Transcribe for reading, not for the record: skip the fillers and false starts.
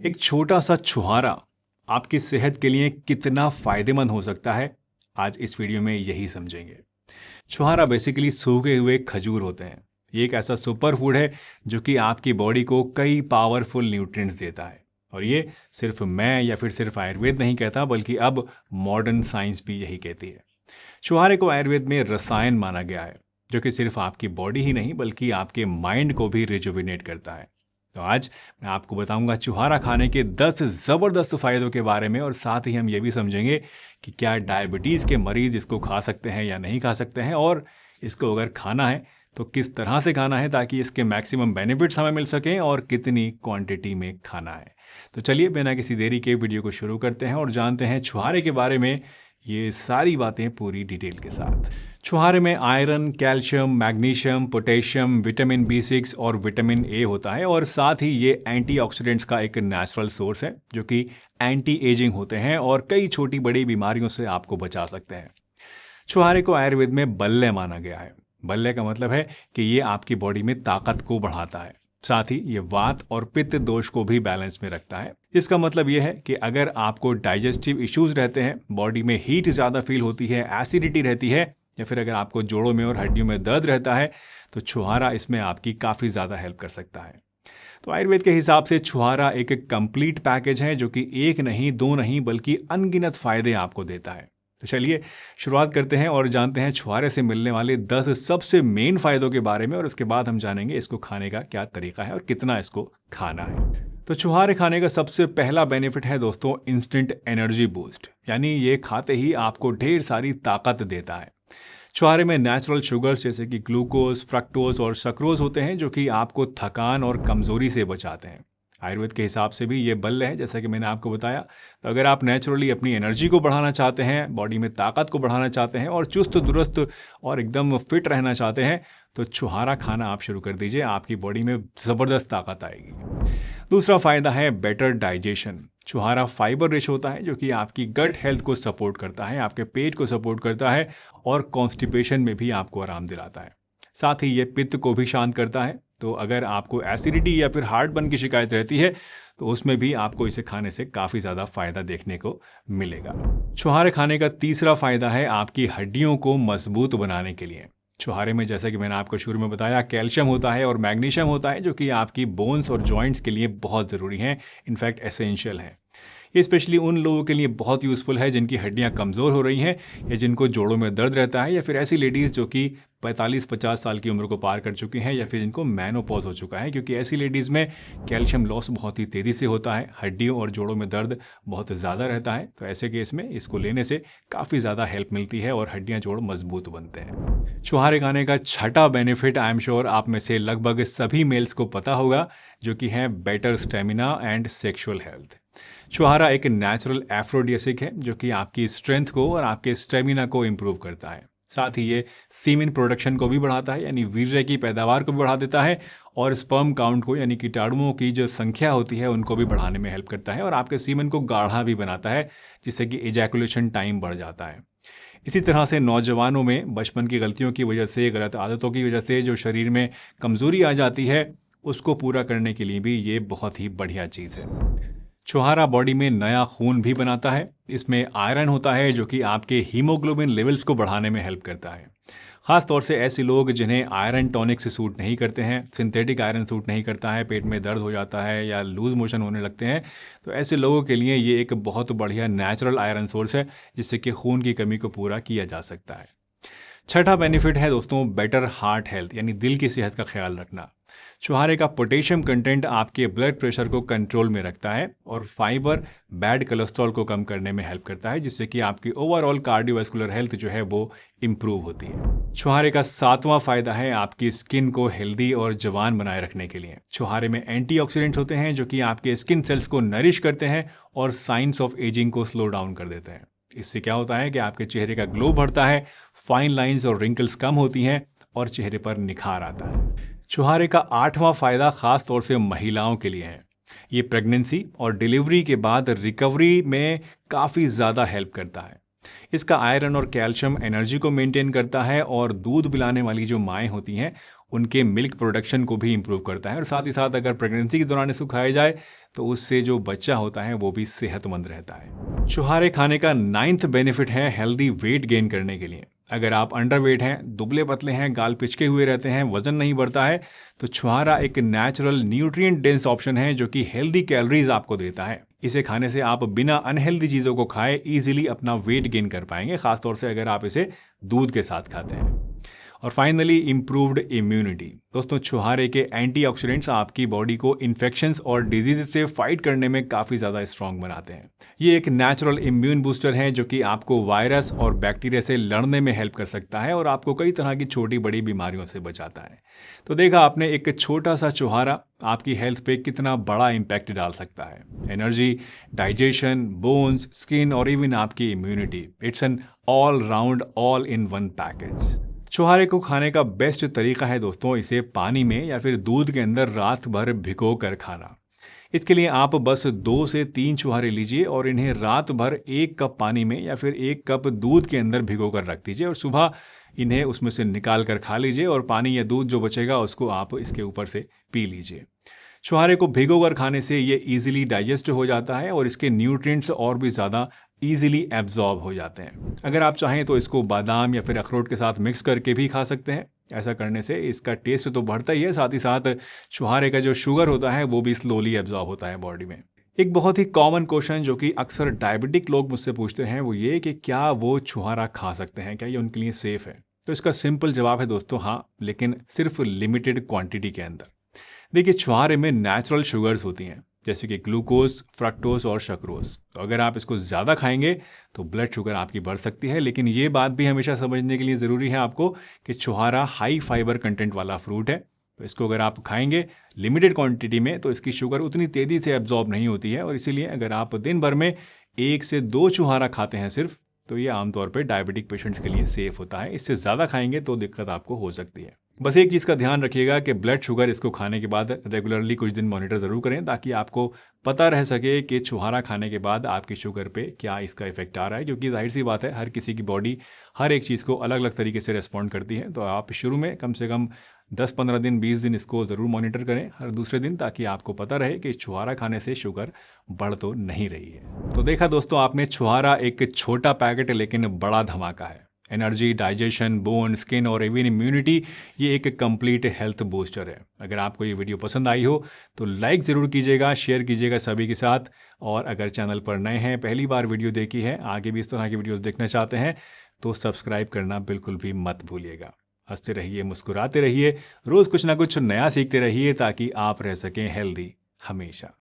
एक छोटा सा छुहारा आपकी सेहत के लिए कितना फायदेमंद हो सकता है, आज इस वीडियो में यही समझेंगे। छुहारा बेसिकली सूखे हुए खजूर होते हैं। ये एक ऐसा सुपर फूड है जो कि आपकी बॉडी को कई पावरफुल न्यूट्रिएंट्स देता है। और ये सिर्फ मैं या फिर सिर्फ आयुर्वेद नहीं कहता, बल्कि अब मॉडर्न साइंस भी यही कहती है। छुहारे को आयुर्वेद में रसायन माना गया है, जो कि सिर्फ आपकी बॉडी ही नहीं बल्कि आपके माइंड को भी रिजुविनेट करता है। तो आज मैं आपको बताऊंगा छुहारा खाने के 10 ज़बरदस्त फ़ायदों के बारे में, और साथ ही हम ये भी समझेंगे कि क्या डायबिटीज़ के मरीज़ इसको खा सकते हैं या नहीं खा सकते हैं, और इसको अगर खाना है तो किस तरह से खाना है ताकि इसके मैक्सिमम बेनिफिट्स हमें मिल सकें, और कितनी क्वांटिटी में खाना है। तो चलिए बिना किसी देरी के वीडियो को शुरू करते हैं और जानते हैं छुहारे के बारे में ये सारी बातें पूरी डिटेल के साथ। छुहारे में iron, calcium, magnesium, potassium, vitamin B6 और विटामिन A होता है, और साथ ही ये एंटीऑक्सीडेंट्स का एक नेचुरल सोर्स है जो कि एंटी एजिंग होते हैं और कई छोटी बड़ी बीमारियों से आपको बचा सकते हैं। छुहारे को आयुर्वेद में बल्ले माना गया है। बल्ले का मतलब है कि ये आपकी बॉडी में ताकत को बढ़ाता है, साथ ही ये वात और पित्त दोष को भी बैलेंस में रखता है। इसका मतलब ये है कि अगर आपको डाइजेस्टिव इश्यूज रहते हैं, बॉडी में हीट ज़्यादा फील होती है, एसिडिटी रहती है, या फिर अगर आपको जोड़ों में और हड्डियों में दर्द रहता है, तो छुहारा इसमें आपकी काफ़ी ज़्यादा हेल्प कर सकता है। तो आयुर्वेद के हिसाब से छुहारा एक कंप्लीट पैकेज है जो कि एक नहीं, दो नहीं, बल्कि अनगिनत फ़ायदे आपको देता है। तो चलिए शुरुआत करते हैं और जानते हैं छुहारे से मिलने वाले 10 सबसे मेन फ़ायदों के बारे में, और उसके बाद हम जानेंगे इसको खाने का क्या तरीका है और कितना इसको खाना है। तो छुहारे खाने का सबसे पहला बेनिफिट है दोस्तों इंस्टेंट एनर्जी बूस्ट, यानी ये खाते ही आपको ढेर सारी ताकत देता है। छुहारे में नेचुरल शुगर्स जैसे कि ग्लूकोज, फ्रक्टोज और सक्रोज होते हैं जो कि आपको थकान और कमज़ोरी से बचाते हैं। आयुर्वेद के हिसाब से भी ये बल है, जैसा कि मैंने आपको बताया। तो अगर आप नेचुरली अपनी एनर्जी को बढ़ाना चाहते हैं, बॉडी में ताकत को बढ़ाना चाहते हैं और चुस्त दुरुस्त और एकदम फिट रहना चाहते हैं, तो छुहारा खाना आप शुरू कर दीजिए, आपकी बॉडी में ज़बरदस्त ताकत आएगी। दूसरा फ़ायदा है बेटर डाइजेशन। छुहारा फाइबर रिच होता है जो कि आपकी गट हेल्थ को सपोर्ट करता है, आपके पेट को सपोर्ट करता है और कॉन्स्टिपेशन में भी आपको आराम दिलाता है। साथ ही ये पित्त को भी शांत करता है। तो अगर आपको एसिडिटी या फिर हार्टबर्न की शिकायत रहती है, तो उसमें भी आपको इसे खाने से काफ़ी ज़्यादा फ़ायदा देखने को मिलेगा। छुहारे खाने का तीसरा फ़ायदा है आपकी हड्डियों को मजबूत बनाने के लिए। छुहारे में, जैसा कि मैंने आपको शुरू में बताया, कैल्शियम होता है और मैग्नीशियम होता है जो कि आपकी बोन्स और जॉइंट्स के लिए बहुत ज़रूरी हैं, इनफैक्ट एसेंशियल हैं। ये स्पेशली उन लोगों के लिए बहुत यूज़फुल है जिनकी हड्डियां कमज़ोर हो रही हैं, या जिनको जोड़ों में दर्द रहता है, या फिर ऐसी लेडीज़ जो कि 45-50 साल की उम्र को पार कर चुकी हैं, या फिर जिनको मेनोपॉज हो चुका है, क्योंकि ऐसी लेडीज़ में कैल्शियम लॉस बहुत ही तेज़ी से होता है, हड्डियों और जोड़ों में दर्द बहुत ज़्यादा रहता है। तो ऐसे केस में इसको लेने से काफ़ी ज़्यादा हेल्प मिलती है और हड्डियाँ जोड़ मजबूत बनते हैं। छुहारे खाने का छठा बेनिफिट आई एम श्योर आप में से लगभग सभी मेल्स को पता होगा, जो कि है better stamina and sexual health. छुहारा एक नेचुरल एफ्रोडियासिक है जो कि आपकी स्ट्रेंथ को और आपके स्टेमिना को इम्प्रूव करता है। साथ ही ये सीमेन प्रोडक्शन को भी बढ़ाता है, यानी वीर्य की पैदावार को भी बढ़ा देता है, और स्पर्म काउंट को, यानी कीटाणुओं की जो संख्या होती है उनको भी बढ़ाने में हेल्प करता है, और आपके सीमेन को गाढ़ा भी बनाता है, जिससे कि एजैकुलेशन टाइम बढ़ जाता है। इसी तरह से नौजवानों में बचपन की गलतियों की वजह से, गलत आदतों की वजह से जो शरीर में कमज़ोरी आ जाती है, उसको पूरा करने के लिए भी ये बहुत ही बढ़िया चीज़ है। छुहारा बॉडी में नया खून भी बनाता है। इसमें आयरन होता है जो कि आपके हीमोग्लोबिन लेवल्स को बढ़ाने में हेल्प करता है। ख़ास तौर से ऐसे लोग जिन्हें आयरन टॉनिक से सूट नहीं करते हैं, सिंथेटिक आयरन सूट नहीं करता है, पेट में दर्द हो जाता है या लूज़ मोशन होने लगते हैं, तो ऐसे लोगों के लिए ये एक बहुत बढ़िया नेचुरल आयरन सोर्स है, जिससे कि खून की कमी को पूरा किया जा सकता है। छठा बेनिफिट है दोस्तों बेटर हार्ट हेल्थ, यानी दिल की सेहत का ख्याल रखना। छुहारे का पोटेशियम कंटेंट आपके ब्लड प्रेशर को कंट्रोल में रखता है, और फाइबर बैड कोलेस्ट्रॉल को कम करने में हेल्प करता है, जिससे कि आपकी ओवरऑल कार्डियोवैस्कुलर हेल्थ जो है वो इम्प्रूव होती है। छुहारे का सातवां फायदा है आपकी स्किन को हेल्दी और जवान बनाए रखने के लिए। छुहारे में एंटीऑक्सीडेंट्स होते हैं जो कि आपके स्किन सेल्स को नरिश करते हैं और साइंस ऑफ एजिंग को स्लो डाउन कर देते हैं। इससे क्या होता है कि आपके चेहरे का ग्लो बढ़ता है, फाइन लाइंस और रिंकल्स कम होती हैं और चेहरे पर निखार आता है। छुहारे का आठवां फायदा खास तौर से महिलाओं के लिए है। ये प्रेगनेंसी और डिलीवरी के बाद रिकवरी में काफ़ी ज़्यादा हेल्प करता है। इसका आयरन और कैल्शियम एनर्जी को मेंटेन करता है, और दूध पिलाने वाली जो माएँ होती हैं उनके मिल्क प्रोडक्शन को भी इम्प्रूव करता है और साथ ही साथ अगर प्रेगनेंसी के दौरान इसको खाया जाए तो उससे जो बच्चा होता है वो भी सेहतमंद रहता है। छुहारे खाने का 9th बेनिफिट है हेल्दी वेट गेन करने के लिए। अगर आप अंडरवेट हैं, दुबले पतले हैं, गाल पिचके हुए रहते हैं, वजन नहीं बढ़ता है, तो छुहारा एक नेचुरल न्यूट्रिएंट डेंस ऑप्शन है जो कि हेल्दी कैलोरीज आपको देता है। इसे खाने से आप बिना अनहेल्दी चीज़ों को खाए इजीली अपना वेट गेन कर पाएंगे, खासतौर से अगर आप इसे दूध के साथ खाते हैं। और फाइनली इम्प्रूव्ड इम्यूनिटी। दोस्तों, छुहारे के एंटीऑक्सीडेंट्स आपकी बॉडी को इन्फेक्शंस और डिजीज से फाइट करने में काफ़ी ज़्यादा स्ट्रॉन्ग बनाते हैं। ये एक नेचुरल इम्यून बूस्टर है जो कि आपको वायरस और बैक्टीरिया से लड़ने में हेल्प कर सकता है और आपको कई तरह की छोटी बड़ी बीमारियों से बचाता है। तो देखा आपने, एक छोटा सा छुहारा आपकी हेल्थ पे कितना बड़ा इम्पैक्ट डाल सकता है। एनर्जी, डाइजेशन, बोन्स, स्किन और इवन आपकी immunity, it's an all round all in one package. छुहारे को खाने का बेस्ट तरीका है दोस्तों, इसे पानी में या फिर दूध के अंदर रात भर भिगो कर खाना। इसके लिए आप बस 2 से 3 छुहारे लीजिए और इन्हें रात भर 1 कप पानी में या फिर 1 कप दूध के अंदर भिगो कर रख दीजिए और सुबह इन्हें उसमें से निकाल कर खा लीजिए और पानी या दूध जो बचेगा उसको आप इसके ऊपर से पी लीजिए। छुहारे को भिगो कर खाने से ये इजीली डाइजेस्ट हो जाता है और इसके न्यूट्रिएंट्स और भी ज़्यादा ईजिली एब्जॉर्ब हो जाते हैं। अगर आप चाहें तो इसको बादाम या फिर अखरोट के साथ मिक्स करके भी खा सकते हैं। ऐसा करने से इसका टेस्ट तो बढ़ता ही है, साथ ही साथ छुहारे का जो शुगर होता है वो भी स्लोली एब्जॉर्ब होता है बॉडी में। एक बहुत ही कॉमन क्वेश्चन जो कि अक्सर डायबिटिक लोग मुझसे पूछते हैं वो ये कि क्या वो छुहारा खा सकते हैं, क्या ये उनके लिए सेफ है? तो इसका सिंपल जवाब है दोस्तों, हाँ, लेकिन सिर्फ लिमिटेड क्वांटिटी के अंदर। देखिए, छुहारे में नेचुरल शुगर्स होती हैं जैसे कि ग्लूकोज, फ्रक्टोज और शक्रोज। तो अगर आप इसको ज़्यादा खाएंगे तो ब्लड शुगर आपकी बढ़ सकती है, लेकिन ये बात भी हमेशा समझने के लिए ज़रूरी है आपको कि छुहारा हाई फाइबर कंटेंट वाला फ्रूट है। तो इसको अगर आप खाएंगे लिमिटेड क्वांटिटी में तो इसकी शुगर उतनी तेज़ी से एब्जॉर्ब नहीं होती है और इसीलिए अगर आप दिन भर में 1 से 2 छुहारा खाते हैं सिर्फ, तो ये आमतौर पर डायबिटिक पेशेंट्स के लिए सेफ होता है। इससे ज़्यादा खाएंगे तो दिक्कत आपको हो सकती है। बस एक चीज़ का ध्यान रखिएगा कि ब्लड शुगर इसको खाने के बाद रेगुलरली कुछ दिन मॉनिटर ज़रूर करें ताकि आपको पता रह सके कि छुहारा खाने के बाद आपकी शुगर पे क्या इसका इफेक्ट आ रहा है, क्योंकि जाहिर सी बात है हर किसी की बॉडी हर एक चीज़ को अलग अलग तरीके से रिस्पॉन्ड करती है। तो आप शुरू में कम से कम 10-15 दिन 20 दिन इसको ज़रूर मॉनिटर करें हर दूसरे दिन, ताकि आपको पता रहे कि छुहारा खाने से शुगर बढ़ तो नहीं रही है। तो देखा दोस्तों आपने, छुहारा एक छोटा पैकेट लेकिन बड़ा धमाका है। एनर्जी, डाइजेशन, बोन, स्किन और इवन इम्यूनिटी, ये एक कंप्लीट हेल्थ बूस्टर है। अगर आपको ये वीडियो पसंद आई हो तो लाइक ज़रूर कीजिएगा, शेयर कीजिएगा सभी के साथ, और अगर चैनल पर नए हैं, पहली बार वीडियो देखी है, आगे भी इस तरह की वीडियोस देखना चाहते हैं तो सब्सक्राइब करना बिल्कुल भी मत भूलिएगा। हंसते रहिए, मुस्कुराते रहिए, रोज़ कुछ ना कुछ नया सीखते रहिए ताकि आप रह सकें हेल्दी हमेशा।